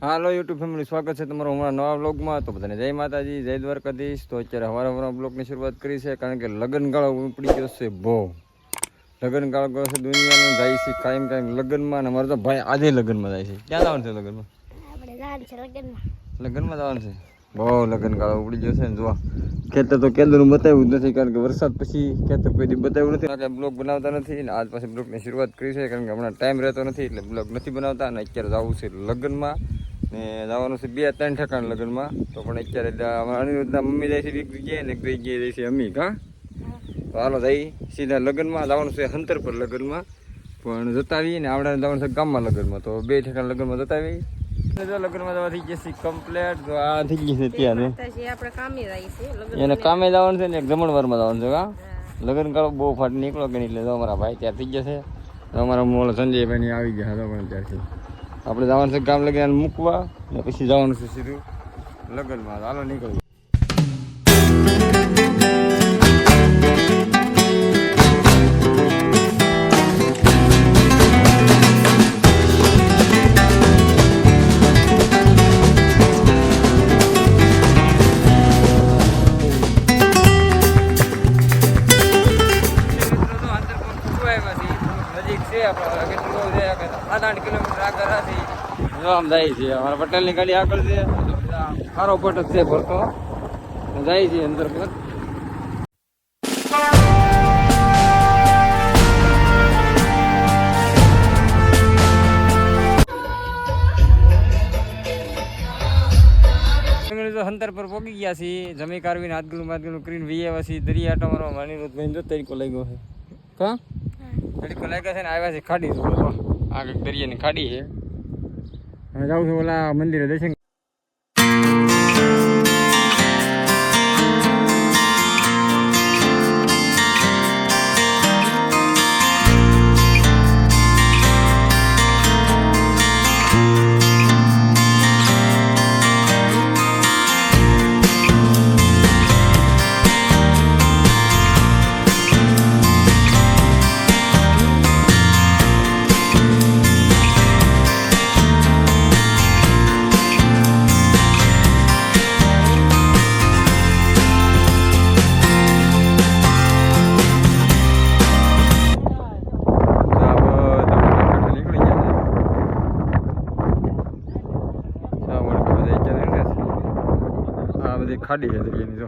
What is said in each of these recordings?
હાલો YouTube family, સ્વાગત છે તમારું હમણાં નવા વ્લોગમાં. તો બધાને જય માતાજી, જય દ્વારકાધીશ. તો અત્યારે હવારે વ્લોગની શરૂઆત કરી છે, કારણ કે લગ્નગાળો ઉપડી ગયો છે બહુ. લગ્નગાળો ગયો છે દુનિયાનો, જાય છે કાયમ લગ્નમાં. અને અમારો તો ભાઈ આજે લગ્નમાં જાય છે. ક્યાં જવાનું છે લગ્નમાં? લગ્નમાં જવાનું છે. બહુ લગ્નગાળો ઉપડી ગયો છે ને. જોવા ખેતર તો કેદરનું બતાવ્યું જ નથી, કારણ કે વરસાદ પછી ખેતર કોઈ દી બતાવ્યું નથી. કારણ કે બ્લોગ બનાવતા નથી ને આજ પછી બ્લોગની શરૂઆત કરી છે, કારણ કે હમણાં ટાઈમ રહેતો નથી એટલે બ્લોગ નથી બનાવતા. અને અત્યારે જવું છે લગ્નમાં ને જવાનું છે 2-3 ઠેકાણા લગ્નમાં. તો પણ અત્યારે અનિરુદ્ધના મમ્મી જાય છે એક જગ્યાએ ને એક જગ્યાએ જાય છે અમી. તો હાલો જઈ સીધા લગ્નમાં. જવાનું છે હંતર પર લગ્નમાં, પણ જતા આવીએ ને આવડાને જવાનું છે ગામમાં લગ્નમાં. તો 2 ઠેકાણા લગ્નમાં જતા આવીએ. લગ્નમાં જવા થઈ જશે કમ્પ્લેટ. તો આ થઈ ગઈ છે ત્યાં એને કામે જવાનું છે ને એક જમણવારમાં જવાનું છે. લગ્ન ગાળો બહુ ફાટ નીકળો કે નહીં, એટલે અમારા ભાઈ ત્યાં થઈ જશે. અમારા મોલ સંજયભાઈ આવી ગયા હતા પણ ત્યારથી આપણે જવાનું છે ગામ લગીને મૂકવા ને પછી જવાનું છે સીધું લગ્નમાં. હાલો નીકળીએ. આઠ કિલોમીટર આગળ હતી આમ જાય છે. અમારા પટેલની ગાડી આગળ છે, સારો પટ છે ભરતો જાય છે અંદર પર. હંતર પર પહોંચી ગયા છીએ. જમી કારવીને હાથગલું કરીને વીએ છીએ દરિયા આટો મારવા. અનિરુદ્ધભાઈ જો તરીકો લઈ ગયો છે. કા તરીકો લઈ ગયા છે ને આવ્યા છે ખાડી. આ કંઈક દરિયાની ખાડી છે. હવે જાઉં છું ઓલા મંદિરે દર્શન. ખાડી છે દરિયાની.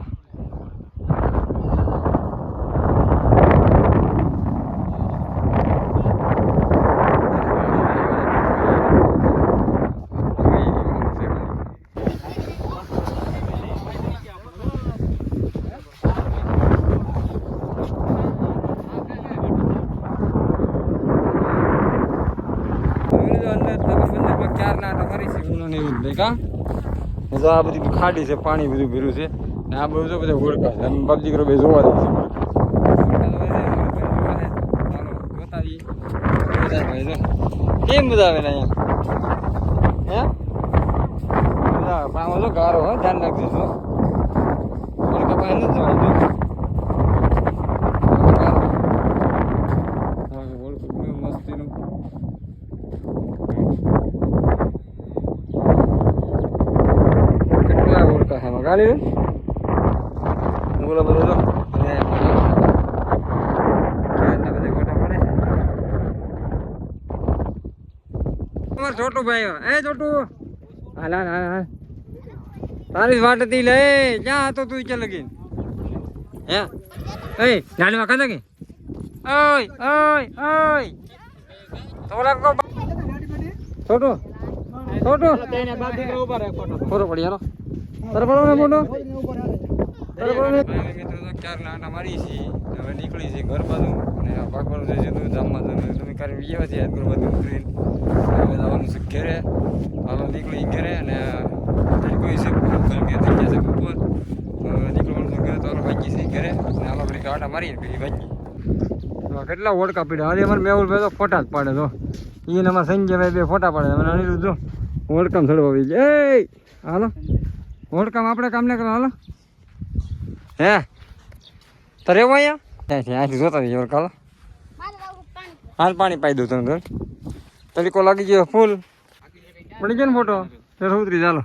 જો આ બધી ખાડી છે, પાણી બધું ભર્યું છે ને આ બધું તો બધા ઓળખા છે. બાપ દીકરો બે જોવા જાય છે. કેમ બધા આવે ને અહીંયા? હે બધા પાવો તો ગારો હોય, ધ્યાન રાખજો. ઓળખા પાસે નથી જવાનું. મસ્તીનું ગાડી બોલો બધું. છોટું ભાઈ, એ છોટું હાલ હાલ હાલ, તારી વાટ હતી લે. ક્યાં હતો તું? ચાલ લગી હે એ ગાડીમાં ખાધા કે ઓય ઓય ઓય છોટું છોટું ફોટો પડી હાલો. ચાર નાના મારી છે. હવે નીકળી છે ઘર બાજુ અને ભાગવાનું છે સીધું જામમાં જવાનું. તમે કાલે વિજય છે ઘર બાજુ ઉતરીને હવે જવાનું છે ઘેરે. હાલો નીકળી ઘેરે અને કોઈ છે થઈ ગયા છે ઉપર નીકળવાનું છે ઘરે. તો હાલો ભાગી છે ઘરે અને હાલો ઘડી આટા મારીને પેલી ભાગી. કેટલા ઓળખા પીડ્યા. આજે અમારે મેહુલભાઈ તો ફોટા જ પાડે. તો એને અમારા સંજયભાઈ બે ફોટા પાડે. અને અનિરુદ્ધ જો ઓળખામ ચડવા આવી જાય. એ હાલો ઓળખામ આપણે કામ ને કરો. હાલો હે તારે એવું અહીંયા ત્યાંથી જોતા જઈએ ઓળખા. હાલ પાણી પાઈ દઉં તને ઘર. તરીકો લાગી ગયો ફૂલ પડી ગયો ને ફોટો. ચાલો ઉતરી ચાલો.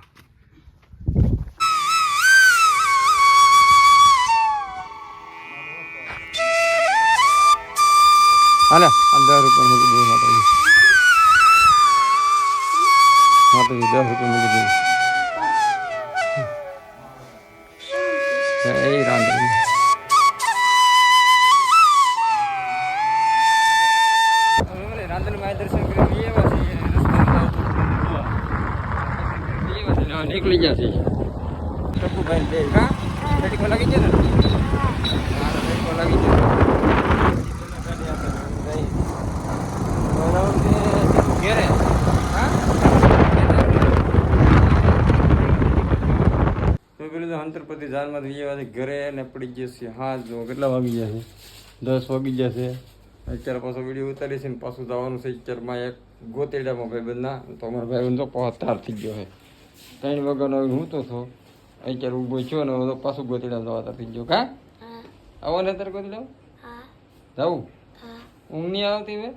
હાલે 10 રૂપિયા મૂકી દઈએ માતાજી. માતાજી 10 રૂપિયા મૂકી દઈએ. એ રાંધણી રાંધણમાં દર્શન કરી એવા છે નીકળી ગયા છે. ટપુભાઈ બે કા ગાડીમાં લાગી જાય ને ગાડીમાં લાગી જાય ઘેરે તો પેલું તો અંતરપતિ ઝાલમાંથી એવા ઘરે ને પડી જશે. હા જો કેટલા વાગી ગયા છે? 10 વાગી ગયા છે. અત્યારે પાછો વિડીયો ઉતારી છે ને પાછું જવાનું છે અત્યારમાં એક ગોતેડામાં ભાઈબંધના. તો અમારા ભાઈબંધ તો પહોંચાર થઈ ગયો છે. 3 વાગ્યાનો હું તો છો અત્યારે ઊભો છો ને તો પાછું ગોતેડામાં જવા થઈ ગયો. કા આવો ને અત્યારે ગોતેડામાં જવું? ઊંઘ નહીં આવતી હવે?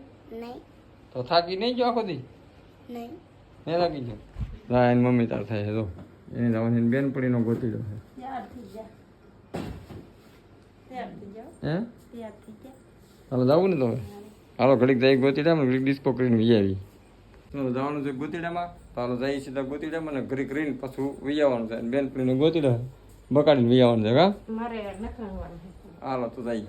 તો થાકી નહીં ગયો આખો દી? નહીં થાકી ગયો? હા એની મમ્મી તાર થાય છે તો એને જવાની બેનપડીનો ગોતીડો છે. હે હાલો જવું ને તમે? હાલો ઘડીક જઈ ગોતીડામાં ઘડીક ડિસ્કો કરીને વી આવી. ચાલો જવાનું છે ગોતીડામાં. તો હાલો જઈએ સીધા ગોતીડામાં ને ઘડીક રહીને પાછું વી આવવાનું છે. બેનપડીનો ગોતીડા બકાડીને વી આવવાનું છે. કા હાલો તો જઈએ.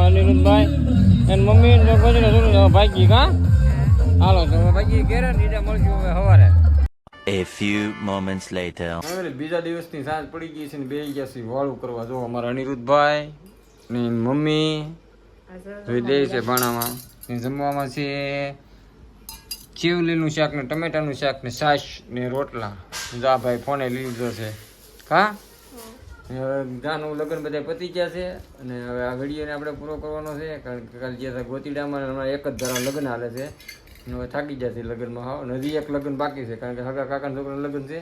અનિરુદ્ધભાઈ એની મમ્મી ભાગી કા હાલો તો ભાગી ઘેરે નીચે મળશું હવે સવારે. A few moments later. બીજા દિવસની સાંજ પડી ગઈ છે ને બેસી ગયા છે વાળું કરવા. જો અમારા અનિરુદ્ધભાઈ ને મમ્મી જોઈ દે છે ભાણામાં. જમવામાં છે ચીવલીનું શાક ને ટમેટાનું શાક ને છાશ ને રોટલા. જા ભાઈ ફોને લીધો છે કા જાનું લગ્ન બધા પતી ગયા છે અને હવે આ વિડીયોને આપણે પૂરો કરવાનો છે. કારણ કે કાલે જે ગોતીડામાં હમણાં એક જ ધારા લગ્ન હાલે છે. હવે થાકી ગયા છે લગ્નમાં. હા હજી એક લગ્ન બાકી છે કારણ કે હગા કાકાના છોકરાનું લગ્ન છે.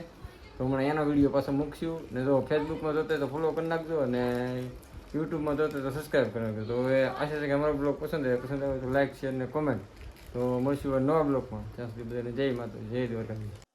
તો હમણાં એનો વિડીયો પાછો મૂકશું ને જો ફેસબુકમાં જોતે તો ફોલો કરી નાખજો અને યુટ્યુબમાં જોતે તો સબસ્ક્રાઈબ કરી નાખજો. તો હવે આશા છે કે અમારો બ્લોગ પસંદ આવે તો લાઈક શેર ને કોમેન્ટ. તો મળશું નવા બ્લોગમાં. ત્યાં સુધી બધાને જય માતા જય દ્વારકાધીશ.